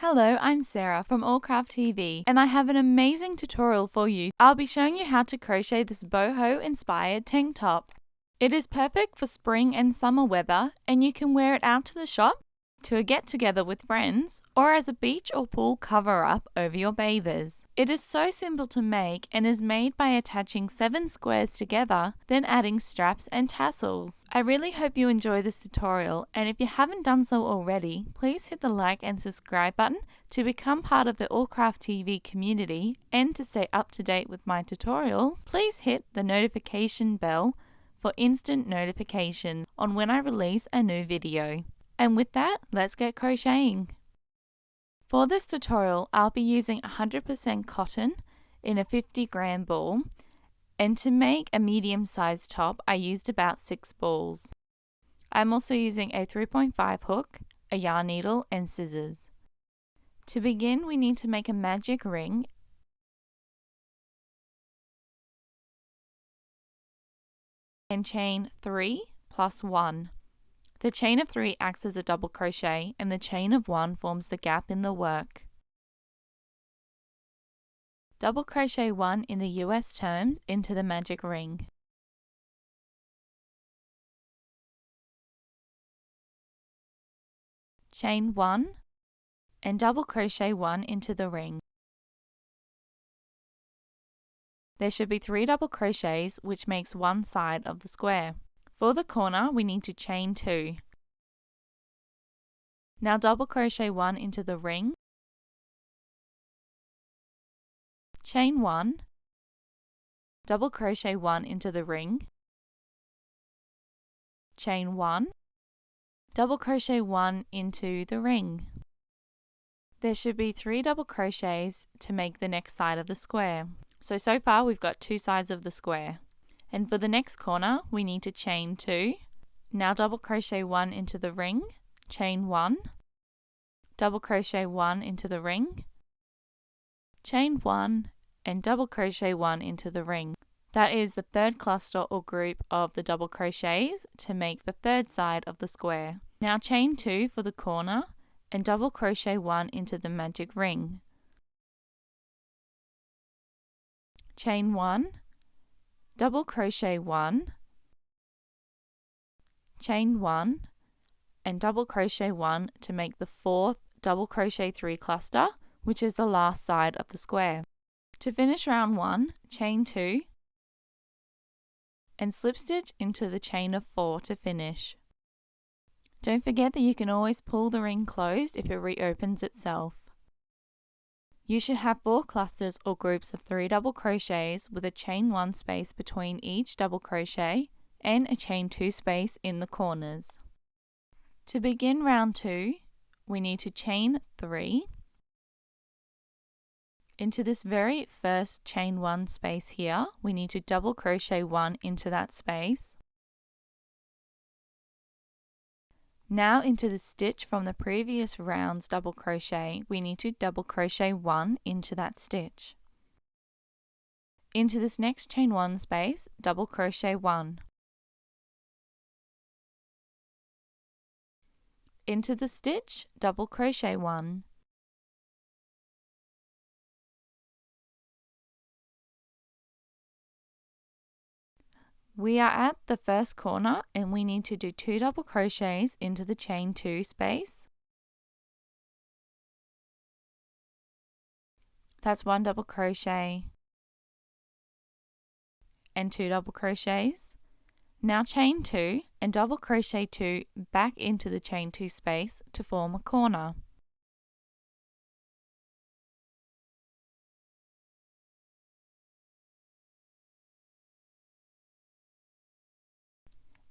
Hello, I'm Sarah from Allcraft TV and I have an amazing tutorial for you. I'll be showing you how to crochet this boho inspired tank top. It is perfect for spring and summer weather and you can wear it out to the shop, to a get together with friends, or as a beach or pool cover up over your bathers. It is so simple to make and is made by attaching 7 squares together, then adding straps and tassels. I really hope you enjoy this tutorial, and if you haven't done so already, please hit the like and subscribe button to become part of the Allcraft TV community, and to stay up to date with my tutorials, please hit the notification bell for instant notifications on when I release a new video. And with that, let's get crocheting. For this tutorial, I'll be using 100% cotton in a 50-gram ball, and to make a medium-sized top, I used about 6 balls. I'm also using a 3.5 hook, a yarn needle, and scissors. To begin, we need to make a magic ring and chain 3 plus 1. The chain of 3 acts as a double crochet and the chain of 1 forms the gap in the work. Double crochet 1 in the US terms into the magic ring. Chain 1 and double crochet 1 into the ring. There should be 3 double crochets, which makes one side of the square. For the corner, we need to chain 2. Now double crochet 1 into the ring, chain 1, double crochet 1 into the ring, chain 1, double crochet 1 into the ring. There should be 3 double crochets to make the next side of the square. So far we've got 2 sides of the square. And for the next corner, we need to chain 2. Now double crochet 1 into the ring, chain 1, double crochet 1 into the ring, chain 1, and double crochet 1 into the ring. That is the third cluster or group of the double crochets to make the third side of the square. Now chain 2 for the corner and double crochet 1 into the magic ring. Chain 1, double crochet 1, chain 1, and double crochet 1 to make the fourth double crochet 3 cluster, which is the last side of the square. To finish round 1, chain 2 and slip stitch into the chain of 4 to finish. Don't forget that you can always pull the ring closed if it reopens itself. You should have 4 clusters or groups of 3 double crochets with a chain 1 space between each double crochet and a chain 2 space in the corners. To begin round 2, we need to chain 3 into this very first chain 1 space here. We need to double crochet 1 into that space. Now into the stitch from the previous round's double crochet, we need to double crochet 1 into that stitch. Into this next chain 1 space, double crochet 1. Into the stitch, double crochet 1. We are at the first corner and we need to do 2 double crochets into the chain 2 space. That's 1 double crochet and 2 double crochets. Now chain 2 and double crochet 2 back into the chain 2 space to form a corner.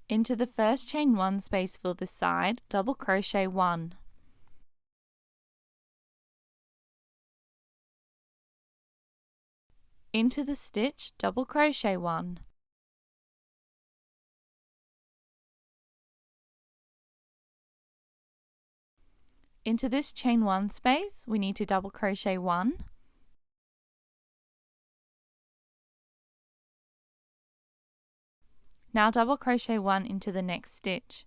Into the first chain 1 space for this side, double crochet 1. Into the stitch, double crochet 1. Into this chain 1 space, we need to double crochet 1. Now double crochet 1 into the next stitch.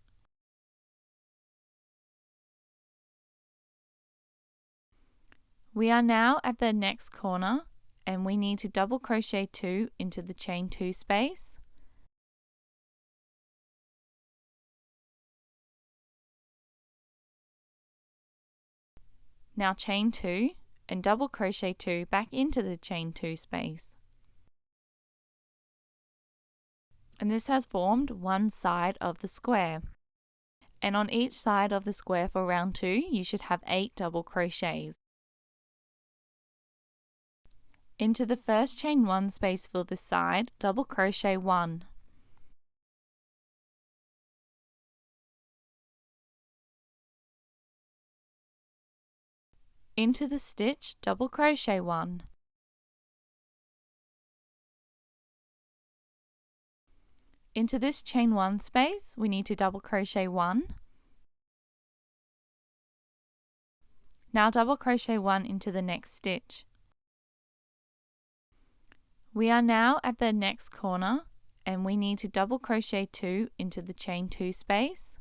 We are now at the next corner and we need to double crochet 2 into the chain 2 space. Now chain 2 and double crochet 2 back into the chain 2 space. And this has formed one side of the square. And on each side of the square for round 2, you should have 8 double crochets. Into the first chain 1 space for this side, double crochet 1. Into the stitch, double crochet 1. Into this chain 1 space, we need to double crochet 1. Now double crochet 1 into the next stitch. We are now at the next corner and we need to double crochet 2 into the chain 2 space.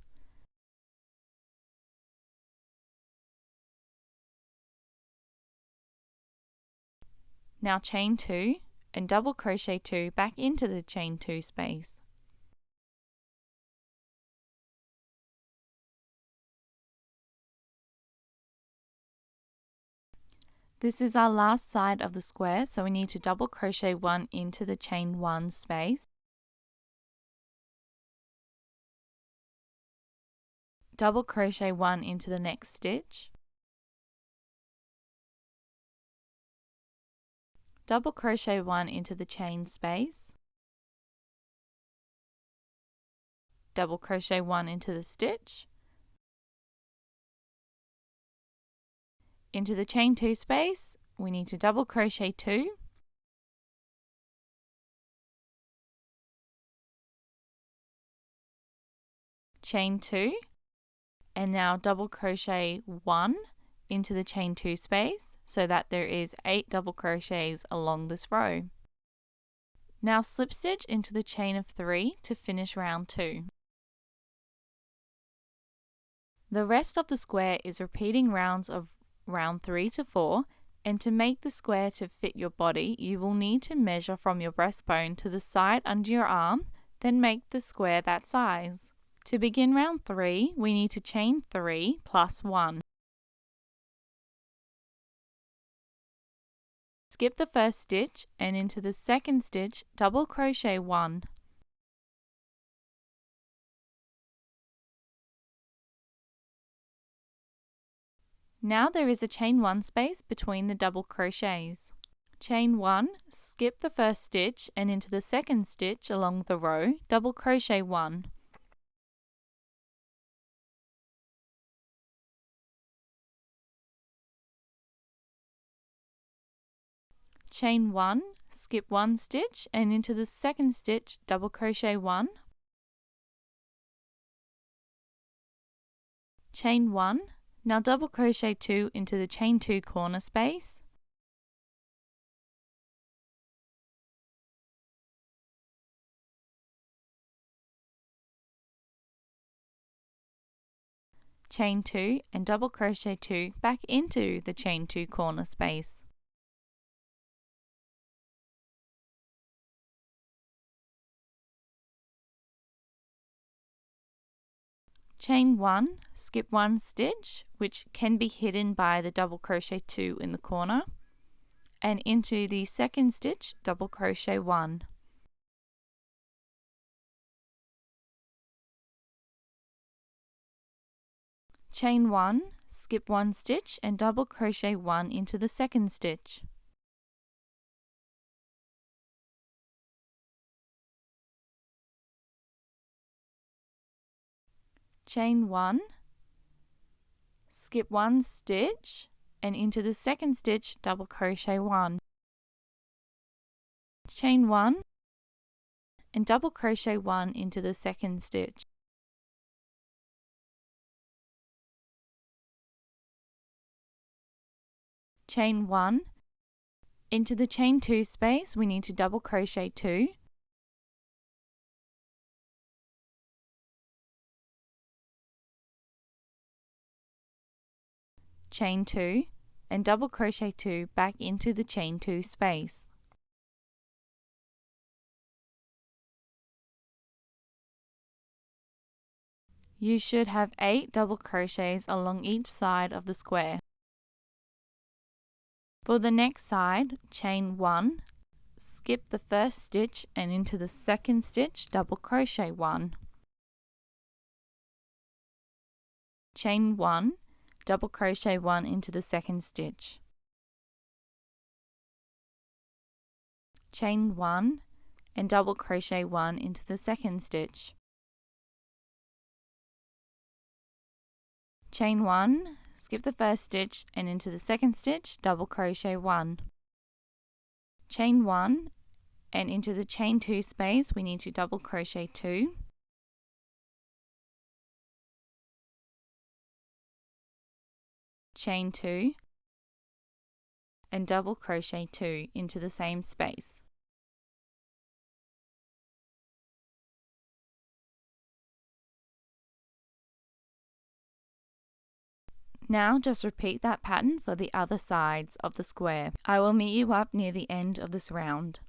Now chain 2 and double crochet 2 back into the chain 2 space. This is our last side of the square, so we need to double crochet 1 into the chain 1 space. Double crochet 1 into the next stitch. Double crochet 1 into the chain space. Double crochet 1 into the stitch. Into the chain 2 space, we need to double crochet 2. Chain 2, and now double crochet 1 into the chain 2 space so that there is 8 double crochets along this row. Now slip stitch into the chain of 3 to finish round 2. The rest of the square is repeating rounds of round 3 to 4, and to make the square to fit your body, you will need to measure from your breastbone to the side under your arm, then make the square that size. To begin round 3, we need to chain 3 plus 1. Skip the first stitch and into the second stitch, double crochet 1. Now there is a chain 1 space between the double crochets. Chain 1, skip the first stitch and into the second stitch along the row, double crochet 1. Chain 1, skip 1 stitch and into the second stitch, double crochet 1. Chain 1, now double crochet 2 into the chain 2 corner space. Chain 2 and double crochet 2 back into the chain 2 corner space. Chain 1, skip 1 stitch, which can be hidden by the double crochet 2 in the corner, and into the second stitch, double crochet 1. Chain 1, skip 1 stitch and double crochet 1 into the second stitch. Chain 1, skip 1 stitch and into the second stitch, double crochet 1. Chain 1 and double crochet 1 into the second stitch. Chain 1, into the chain 2 space we need to double crochet 2. Chain 2 and double crochet 2 back into the chain 2 space. You should have 8 double crochets along each side of the square. For the next side, chain 1, skip the first stitch and into the second stitch double crochet 1. Chain 1, double crochet 1 into the second stitch. Chain 1 and double crochet 1 into the second stitch. Chain 1, skip the first stitch and into the second stitch double crochet 1. Chain 1 and into the chain 2 space we need to double crochet 2. Chain 2 and double crochet 2 into the same space. Now just repeat that pattern for the other sides of the square. I will meet you up near the end of this round.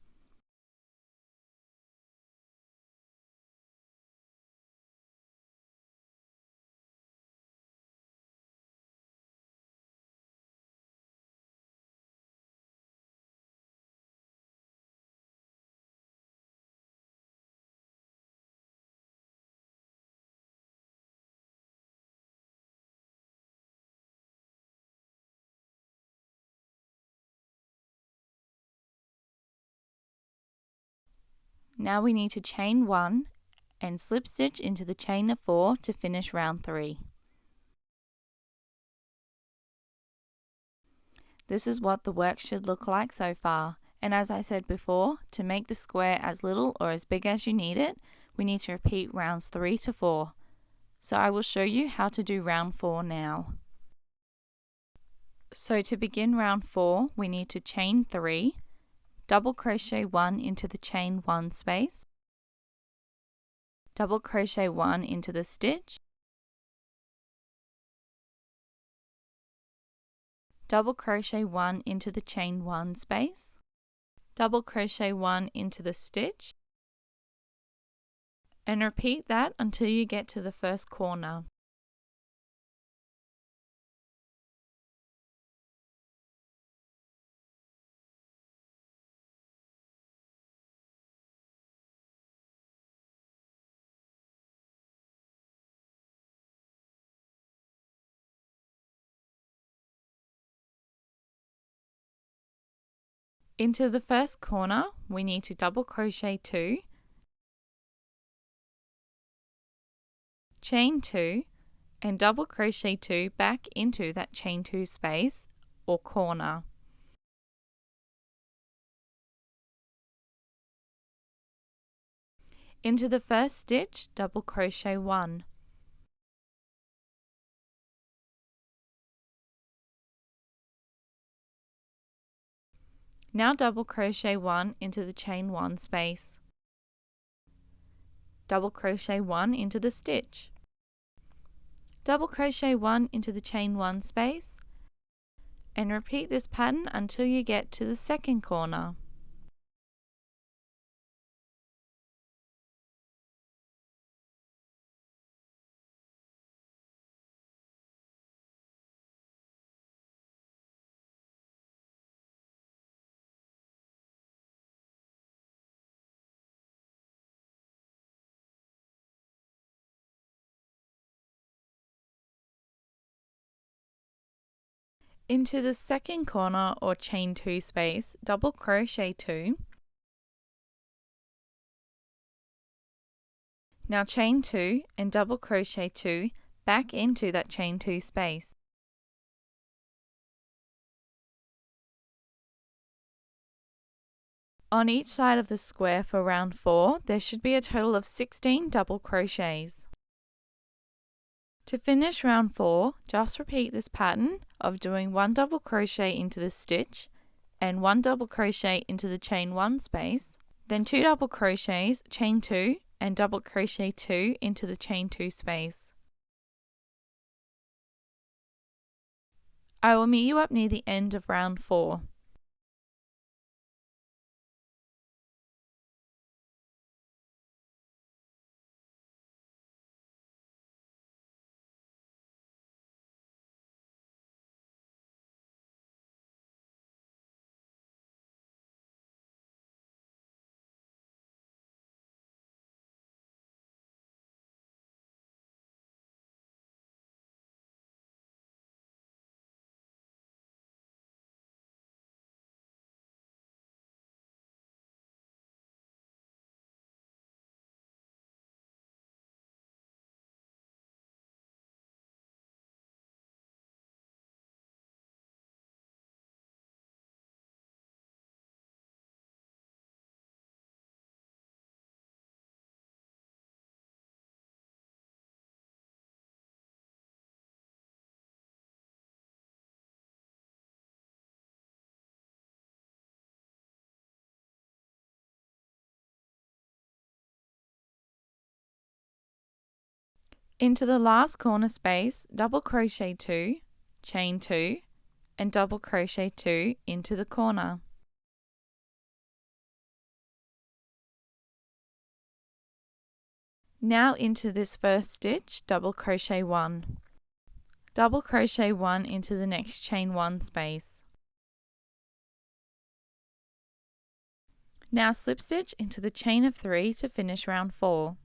Now we need to chain 1 and slip stitch into the chain of 4 to finish round 3. This is what the work should look like so far, and as I said before, to make the square as little or as big as you need it, we need to repeat rounds 3 to 4. So I will show you how to do round 4 now. So to begin round 4, we need to chain 3, double crochet 1 into the chain 1 space, double crochet 1 into the stitch, double crochet 1 into the chain 1 space, double crochet 1 into the stitch, and repeat that until you get to the first corner. Into the first corner, we need to double crochet 2, chain 2, and double crochet 2 back into that chain 2 space or corner. Into the first stitch, double crochet 1. Now double crochet 1 into the chain 1 space. Double crochet 1 into the stitch. Double crochet 1 into the chain 1 space, and repeat this pattern until you get to the second corner. Into the second corner or chain 2 space, double crochet 2. Now chain 2 and double crochet 2 back into that chain 2 space. On each side of the square for round 4, there should be a total of 16 double crochets. To finish round 4, just repeat this pattern of doing 1 double crochet into the stitch and 1 double crochet into the chain 1 space, then 2 double crochets, chain 2 and double crochet 2 into the chain 2 space. I will meet you up near the end of round 4. Into the last corner space, double crochet 2, chain 2, and double crochet 2 into the corner. Now into this first stitch, double crochet 1. Double crochet 1 into the next chain 1 space. Now slip stitch into the chain of 3 to finish round 4.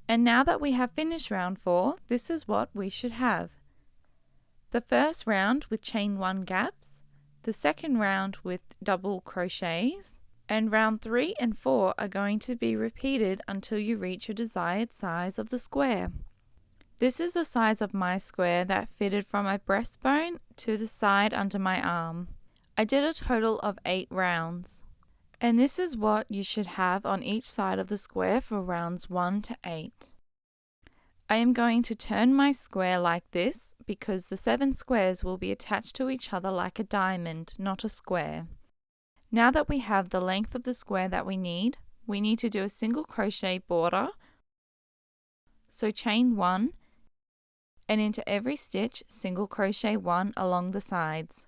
And now that we have finished round 4, this is what we should have. The first round with chain 1 gaps, the second round with double crochets, and round 3 and 4 are going to be repeated until you reach your desired size of the square. This is the size of my square that fitted from my breastbone to the side under my arm. I did a total of 8 rounds. And this is what you should have on each side of the square for rounds 1 to 8. I am going to turn my square like this because the 7 squares will be attached to each other like a diamond, not a square. Now that we have the length of the square that we need to do a single crochet border. So chain 1 and into every stitch single crochet 1 along the sides.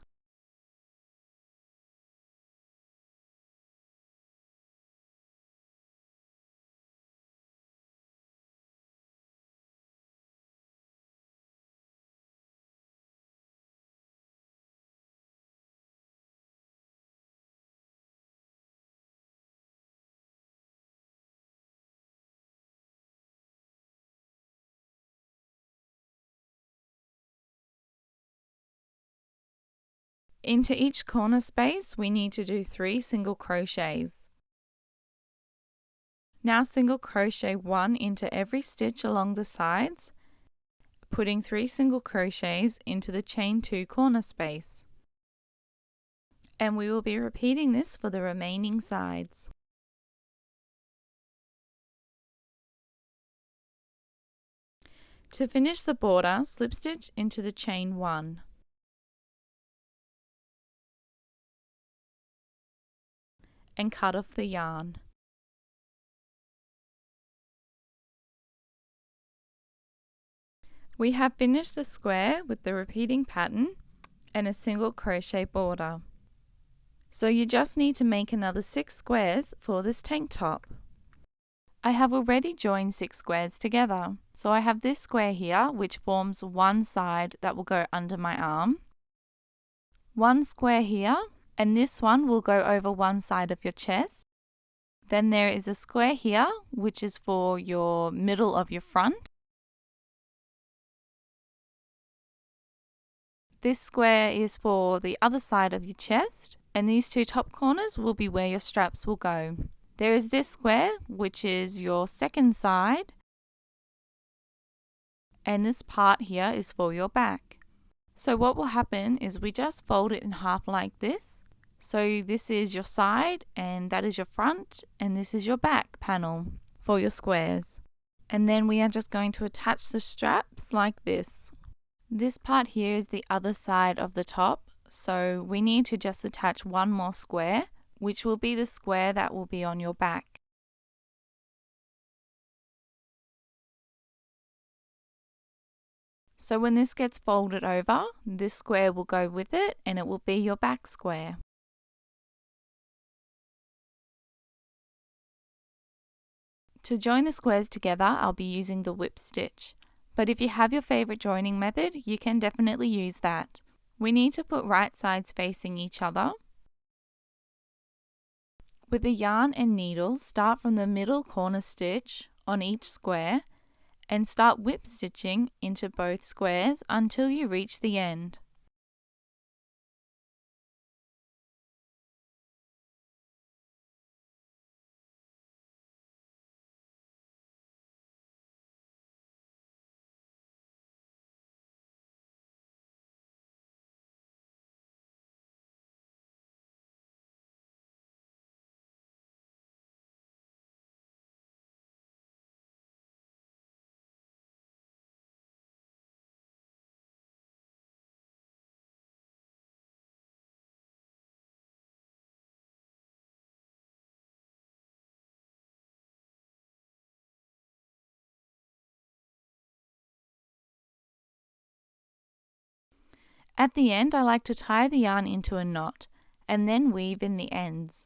Into each corner space we need to do 3 single crochets. Now single crochet 1 into every stitch along the sides, putting 3 single crochets into the chain 2 corner space. And we will be repeating this for the remaining sides. To finish the border, slip stitch into the chain 1. And cut off the yarn. We have finished the square with the repeating pattern and a single crochet border. So you just need to make another 6 squares for this tank top. I have already joined 6 squares together. So I have this square here which forms one side that will go under my arm. One square here, and this one will go over one side of your chest. Then there is a square here which is for your middle of your front. This square is for the other side of your chest, and these 2 top corners will be where your straps will go. There is this square, which is your second side, and this part here is for your back. So what will happen is we just fold it in half like this. So this is your side, and that is your front, and this is your back panel for your squares. And then we are just going to attach the straps like this. This part here is the other side of the top, so we need to just attach one more square, which will be the square that will be on your back. So when this gets folded over, this square will go with it and it will be your back square. To join the squares together, I'll be using the whip stitch. But if you have your favorite joining method, you can definitely use that. We need to put right sides facing each other. With the yarn and needles, start from the middle corner stitch on each square and start whip stitching into both squares until you reach the end. At the end, I like to tie the yarn into a knot and then weave in the ends.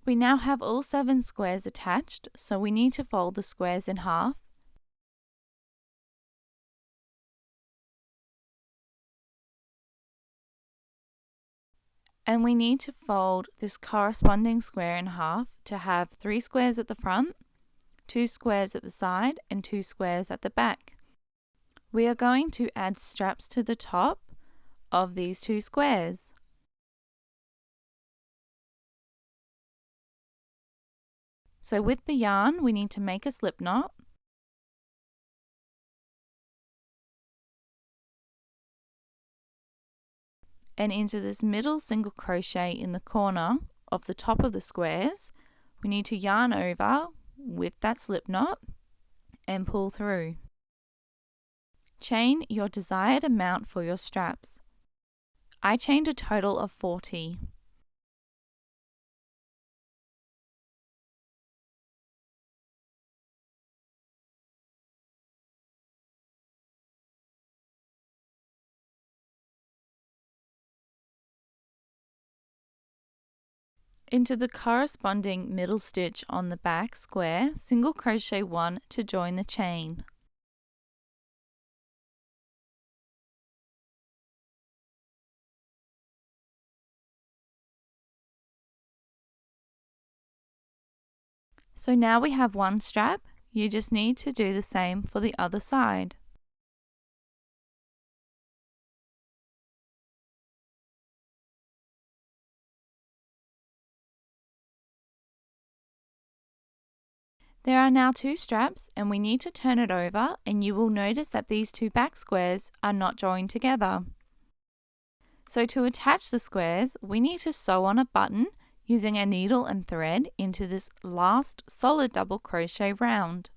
We now have all 7 squares attached, so we need to fold the squares in half. And we need to fold this corresponding square in half to have 3 squares at the front, 2 squares at the side, and 2 squares at the back. We are going to add straps to the top of these 2 squares. So with the yarn, we need to make a slip knot. And into this middle single crochet in the corner of the top of the squares, we need to yarn over with that slip knot and pull through. Chain your desired amount for your straps. I chained a total of 40. Into the corresponding middle stitch on the back square, single crochet 1 to join the chain. So now we have 1 strap. You just need to do the same for the other side. There are now 2 straps and we need to turn it over, and you will notice that these 2 back squares are not joined together. So to attach the squares, we need to sew on a button using a needle and thread into this last solid double crochet round.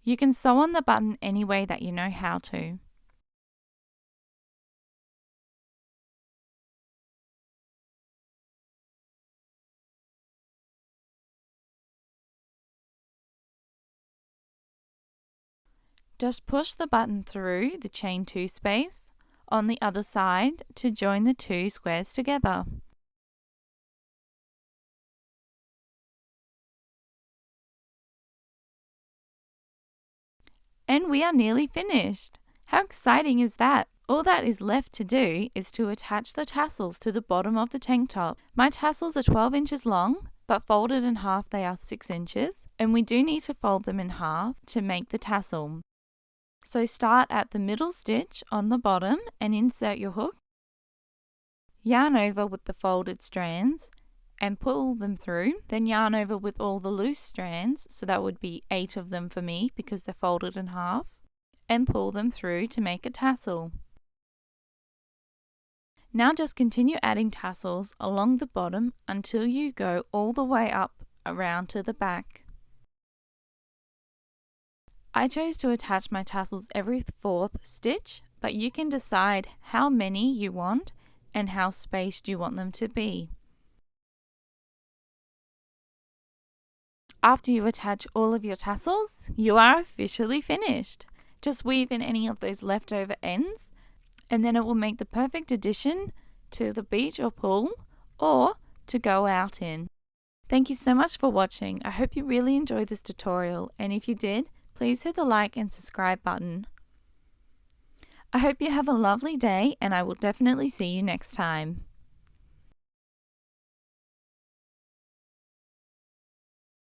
You can sew on the button any way that you know how to. Just push the button through the chain 2 space on the other side to join the 2 squares together. And we are nearly finished! How exciting is that? All that is left to do is to attach the tassels to the bottom of the tank top. My tassels are 12 inches long, but folded in half they are 6 inches, and we do need to fold them in half to make the tassel. So start at the middle stitch on the bottom and insert your hook. Yarn over with the folded strands and pull them through, then yarn over with all the loose strands, so that would be 8 of them for me because they're folded in half, and pull them through to make a tassel. Now just continue adding tassels along the bottom until you go all the way up around to the back. I chose to attach my tassels every 4th stitch, but you can decide how many you want and how spaced you want them to be. After you attach all of your tassels, you are officially finished. Just weave in any of those leftover ends, and then it will make the perfect addition to the beach or pool, or to go out in. Thank you so much for watching. I hope you really enjoyed this tutorial, and if you did, please hit the like and subscribe button. I hope you have a lovely day, and I will definitely see you next time.